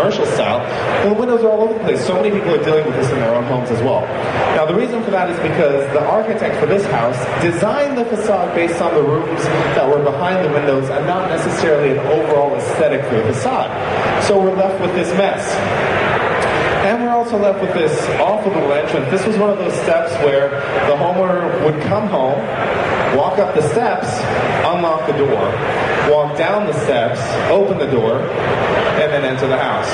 commercial style, the windows are all over the place. So many people are dealing with this in their own homes as well. Now, the reason for that is because the architect for this house designed the facade based on the rooms that were behind the windows and not necessarily an overall aesthetic for the facade. So we're left with this mess. And we're also left with this awful little entrance. This was one of those steps where the homeowner would come home, walk up the steps, unlock the door, walk down the steps, open the door, and then enter the house.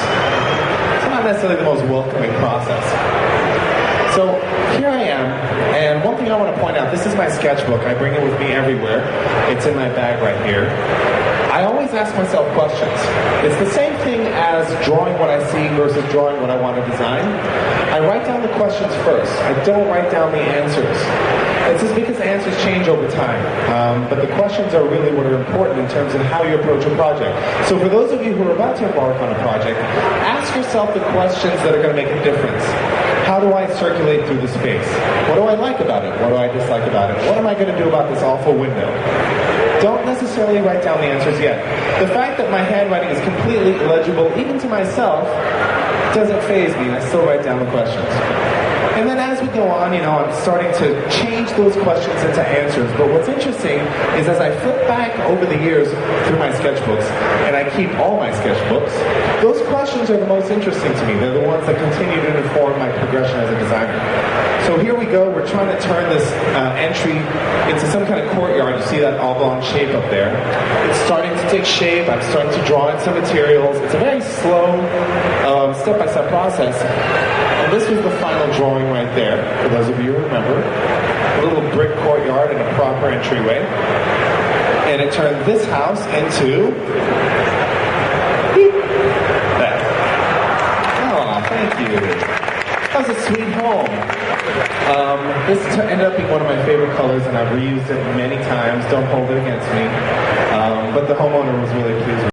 It's not necessarily the most welcoming process. So here I am, and one thing I want to point out, this is my sketchbook. I bring it with me everywhere. It's in my bag right here. I always ask myself questions. It's the same thing as drawing what I see versus drawing what I want to design. I write down the questions first. I don't write down the answers. It's just because answers change over time. But the questions are really what are important in terms of how you approach a project. So for those of you who are about to embark on a project, ask yourself the questions that are going to make a difference. How do I circulate through the space? What do I like about it? What do I dislike about it? What am I going to do about this awful window? Don't necessarily write down the answers yet. The fact that my handwriting is completely illegible, even to myself, doesn't faze me. I still write down the questions. And then as we go on, I'm starting to change those questions into answers. But what's interesting is as I flip back over the years through my sketchbooks, and I keep all my sketchbooks, those questions are the most interesting to me. They're the ones that continue to inform my progression as a designer. So here we go. We're trying to turn this entry into some kind of courtyard. You see that oblong shape up there. It's starting to take shape. I'm starting to draw in some materials. It's a very slow, step-by-step process. And this was the final drawing right there, for those of you who remember. A little brick courtyard and a proper entryway. And it turned this house into that. Oh, thank you. That was a sweet home. This ended up being one of my favorite colors, and I've reused it many times. Don't hold it against me. But the homeowner was really pleased with it.